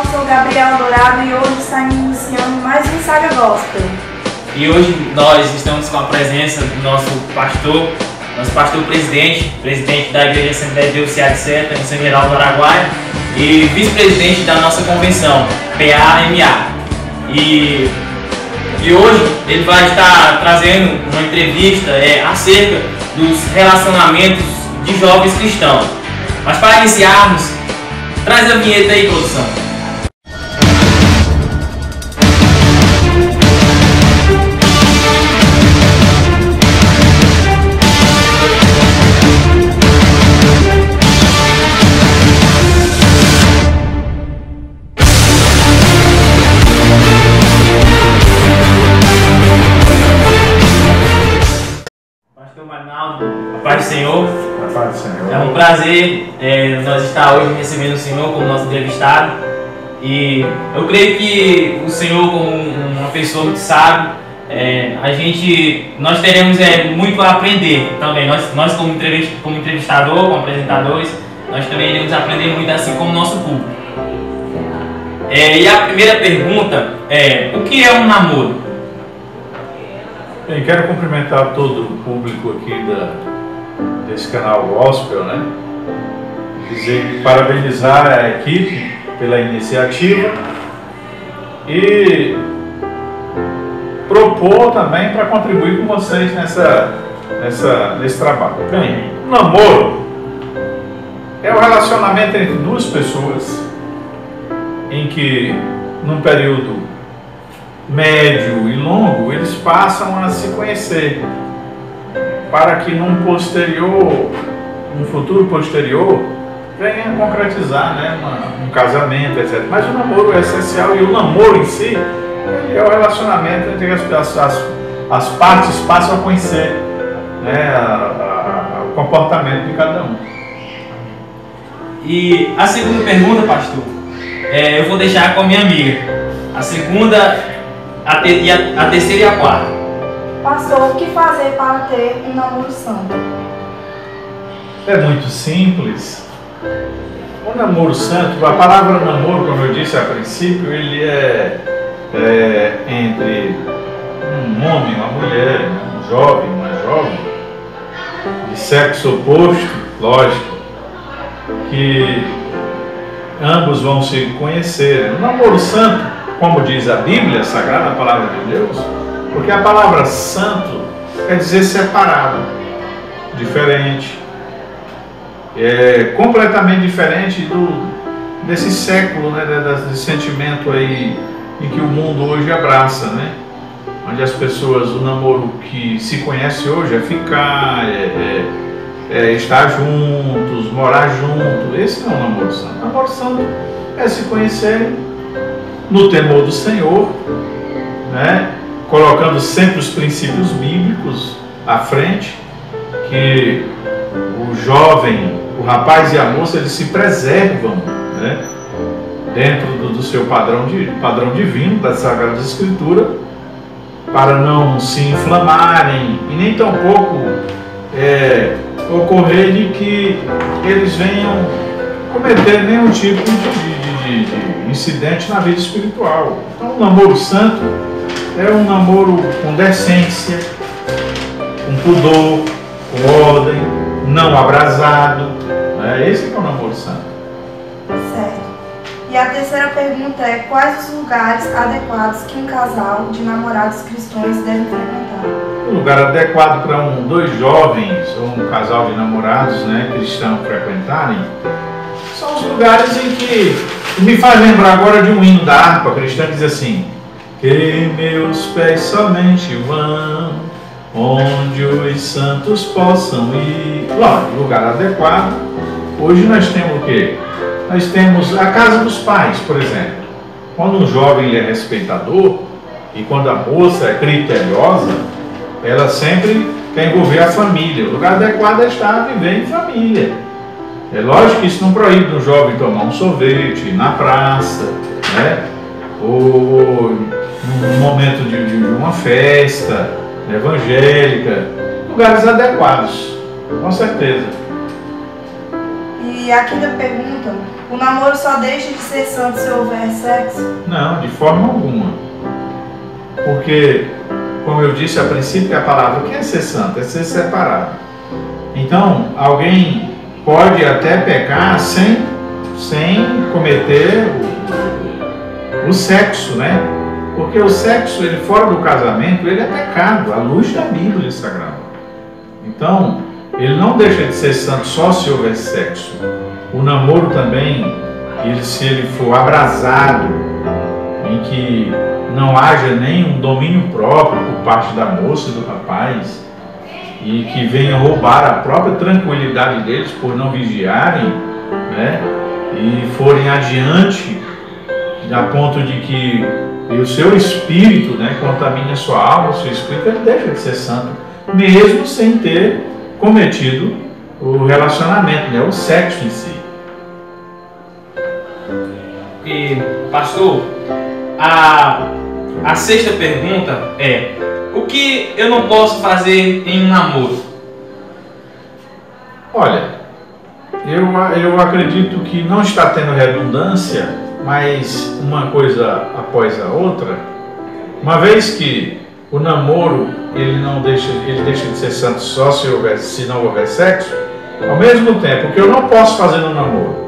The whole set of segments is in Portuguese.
pessoal, eu sou Gabriela Dourado e hoje estamos iniciando mais um Saga Gospel. E hoje nós estamos com a presença do nosso pastor presidente da Igreja Assembleia de Deus Ceará de Seta, em São Geraldo do Araguaia, e vice-presidente da nossa convenção, PAMA. E hoje ele vai estar trazendo uma entrevista acerca dos relacionamentos de jovens cristãos. Mas para iniciarmos, traz a vinheta aí, produção. Pastor Marinaldo, a paz do Senhor. A paz do Senhor. É um prazer nós estar hoje recebendo o Senhor como nosso entrevistado. E eu creio que o Senhor, como uma pessoa muito sábia, nós teremos muito a aprender também. Nós como entrevistador, como apresentadores, nós também iremos aprender muito, assim como o nosso público. E a primeira pergunta é: o que é um namoro? Bem, quero cumprimentar todo o público aqui desse canal Gospel, né? Parabenizar a equipe pela iniciativa e propor também para contribuir com vocês nesse trabalho. Bem, o namoro é o relacionamento entre duas pessoas em que, num período médio e longo, eles passam a se conhecer, para que num futuro posterior, venha a concretizar, né, um casamento, etc. Mas o namoro é essencial, e o namoro em si é o relacionamento entre as partes passam a conhecer, né, o comportamento de cada um. E a segunda pergunta, pastor, eu vou deixar com a minha amiga. A segunda, a terceira e a quarta. Pastor, o que fazer para ter um namoro santo? É muito simples. O namoro santo, a palavra namoro, como eu disse a princípio, ele é entre um homem e uma mulher, um jovem e uma jovem, de sexo oposto, lógico, que ambos vão se conhecer. O namoro santo, como diz a Bíblia, a Sagrada Palavra de Deus, porque a palavra santo quer dizer separado, diferente, completamente diferente desse século, né, desse sentimento aí em que o mundo hoje abraça, né? Onde as pessoas, o namoro que se conhece hoje é ficar, estar juntos, morar junto. Esse não é o namoro santo. O namoro santo é se conhecer no temor do Senhor, né? Colocando sempre os princípios bíblicos à frente, que o jovem, o rapaz e a moça, eles se preservam, né, dentro do seu padrão divino, das Sagradas Escrituras, para não se inflamarem e nem tampouco ocorrer de que eles venham cometer nenhum tipo de incidente na vida espiritual. Então, o namoro santo é um namoro com decência, com pudor, com ordem, não abrasado. Esse que é o namoro santo. Certo. E a terceira pergunta é: quais os lugares adequados que um casal de namorados cristãos deve frequentar? O lugar adequado para dois jovens ou um casal de namorados, né, cristãos frequentarem são os lugares em que me faz lembrar agora de um hino da harpa cristã que diz assim: que meus pés somente vão onde os santos possam ir. Lógico, lugar adequado. Hoje nós temos o quê? Nós temos a casa dos pais, por exemplo. Quando um jovem é respeitador e quando a moça é criteriosa, ela sempre quer envolver a família. O lugar adequado é estar a viver em família. É lógico que isso não proíbe um jovem tomar um sorvete, ir na praça, né? Ou num momento de uma festa evangélica. Lugares adequados, com certeza. E a quinta pergunta: o namoro só deixa de ser santo se houver sexo? Não, de forma alguma. Porque, como eu disse a princípio, a palavra, o que é ser santo? É ser separado. Então, alguém pode até pecar sem cometer o sexo, né? Porque o sexo, ele fora do casamento, ele é pecado, à luz da Bíblia Sagrada. Então, ele não deixa de ser santo só se houver sexo. O namoro também, se ele for abrasado, em que não haja nenhum domínio próprio por parte da moça e do rapaz, e que venha roubar a própria tranquilidade deles por não vigiarem, né? E forem adiante, a ponto de que o seu espírito, né, contamine a sua alma, o seu espírito, ele deixa de ser santo, mesmo sem ter cometido o relacionamento, né, o sexo em si. E, pastor, a sexta pergunta é: o que eu não posso fazer em um namoro? Olha, eu acredito que não está tendo redundância, mas uma coisa após a outra, uma vez que o namoro ele deixa de ser santo só se não houver sexo, ao mesmo tempo, o que eu não posso fazer no namoro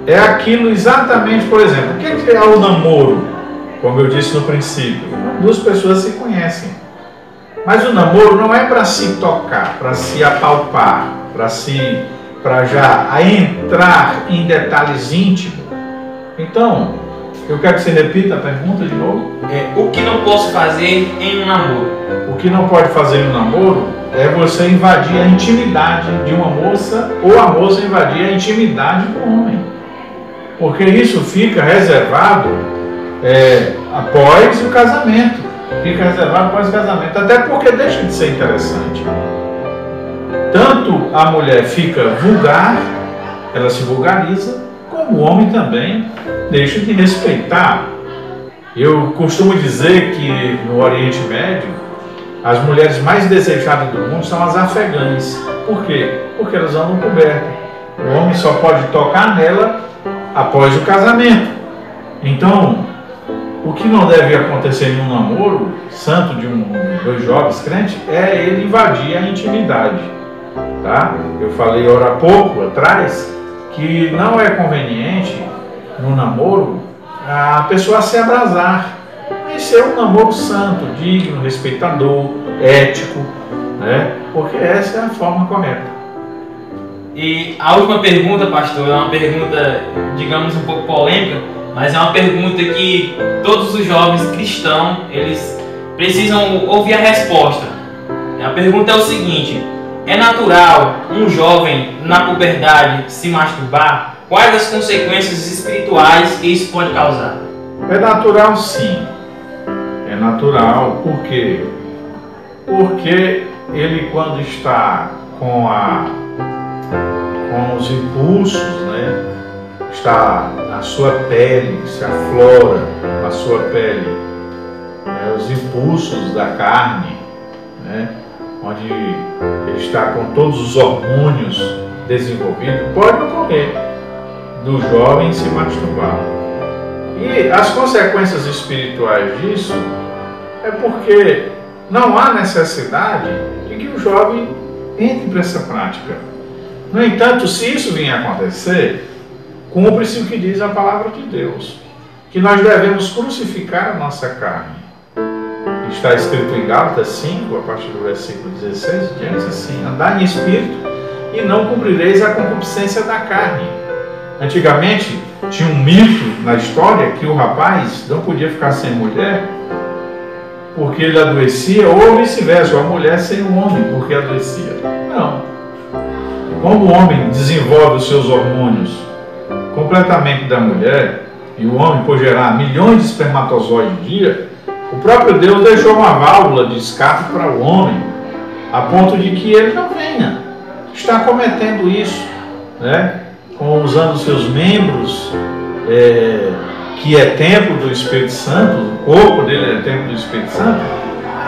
é aquilo exatamente, por exemplo, o que é o namoro? Como eu disse no princípio, duas pessoas se conhecem, mas o namoro não é para se tocar, para se apalpar, para já entrar em detalhes íntimos. Então, eu quero que você repita a pergunta de novo. O que não posso fazer em um namoro? O que não pode fazer em um namoro é você invadir a intimidade de uma moça ou a moça invadir a intimidade do homem. Porque isso fica reservado após o casamento. Fica reservado após o casamento. Até porque deixa de ser interessante. Tanto a mulher fica vulgar, ela se vulgariza, como o homem também deixa de respeitar. Eu costumo dizer que no Oriente Médio, as mulheres mais desejadas do mundo são as afegãs. Por quê? Porque elas andam cobertas. O homem só pode tocar nela após o casamento. Então, o que não deve acontecer em um namoro santo de dois jovens crentes é ele invadir a intimidade. Tá? Eu falei há pouco atrás que não é conveniente no namoro a pessoa se abrasar, mas ser um namoro santo, digno, respeitador, ético, né? Porque essa é a forma correta. E a última pergunta, pastor, é uma pergunta, digamos, um pouco polêmica, mas é uma pergunta que todos os jovens cristãos, eles precisam ouvir a resposta. A pergunta é o seguinte: é natural um jovem na puberdade se masturbar? Quais as consequências espirituais que isso pode causar? É natural, sim. É natural. Por quê? Porque ele, quando está com os impulsos, né? Está a sua pele, se aflora a sua pele, né? Os impulsos da carne, né? Onde ele está com todos os hormônios desenvolvidos, pode ocorrer do jovem se masturbar. E as consequências espirituais disso é porque não há necessidade de que o jovem entre para essa prática. No entanto, se isso vier a acontecer, cumpre-se o que diz a palavra de Deus, que nós devemos crucificar a nossa carne. Está escrito em Gálatas 5, a partir do versículo 16, diz assim: andai em espírito e não cumprireis a concupiscência da carne. Antigamente tinha um mito na história que o rapaz não podia ficar sem mulher porque ele adoecia, ou vice-versa, a mulher sem o homem porque adoecia. Não. Como o homem desenvolve os seus hormônios completamente da mulher, e o homem, por gerar milhões de espermatozoides por dia, o próprio Deus deixou uma válvula de escape para o homem, a ponto de que ele não venha estar cometendo isso, né? Usando seus membros, que é templo do Espírito Santo, o corpo dele é templo do Espírito Santo.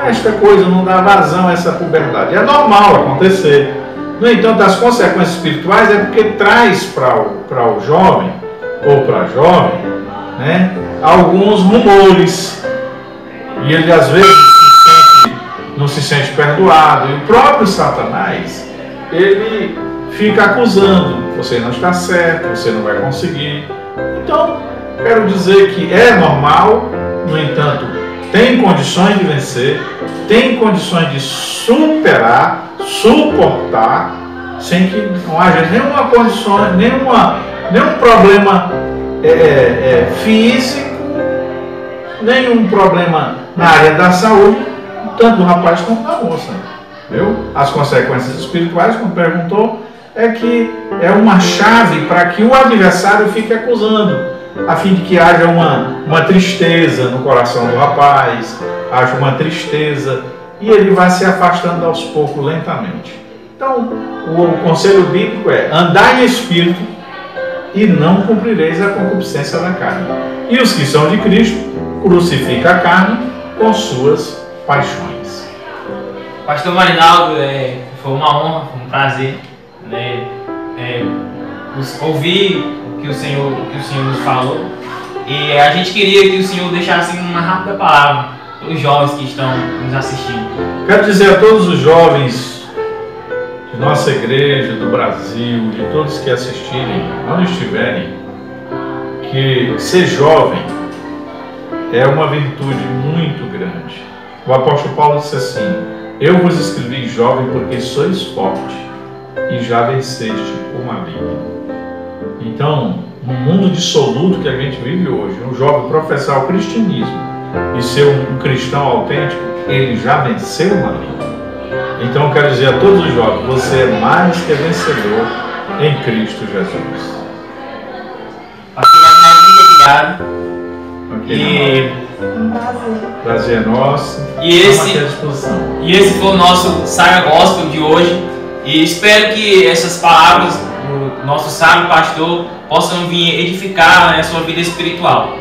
Esta coisa não dá vazão a essa puberdade. É normal acontecer, No entanto, as consequências espirituais é porque traz para o jovem, ou para a jovem, né, alguns rumores. E ele às vezes não se sente perdoado. E o próprio Satanás, ele fica acusando. Você não está certo, você não vai conseguir. Então, quero dizer que é normal, no entanto, tem condições de vencer, tem condições de superar, suportar, sem que não haja nenhuma condição, nenhum problema físico, nenhum problema na área da saúde, tanto do rapaz como da moça. Viu? As consequências espirituais, como perguntou, é que é uma chave para que o adversário fique acusando, a fim de que haja uma tristeza no coração do rapaz, haja uma tristeza, e ele vai se afastando aos poucos, lentamente. Então, o conselho bíblico é: andai em espírito e não cumprireis a concupiscência da carne. E os que são de Cristo, crucifica a carne com suas paixões. Pastor Marinaldo, foi uma honra, foi um prazer, né, ouvir o que o Senhor nos falou, e a gente queria que o Senhor deixasse uma rápida palavra para os jovens que estão nos assistindo. Quero dizer a todos os jovens de nossa igreja, do Brasil, de todos que assistirem, onde estiverem, que ser jovem é uma virtude muito grande. O apóstolo Paulo disse assim: eu vos escrevi jovem porque sois forte e já venceste o maligno. Então, no mundo dissoluto que a gente vive hoje, um jovem professar o cristianismo e ser um cristão autêntico, ele já venceu o maligno. Então, quero dizer a todos os jovens: você é mais que vencedor em Cristo Jesus. Pastor Marinaldo, muito obrigado. Okay, prazer é nosso. E esse foi o nosso Saga Gospel de hoje. E espero que essas palavras do nosso sábio pastor possam vir edificar a sua vida espiritual.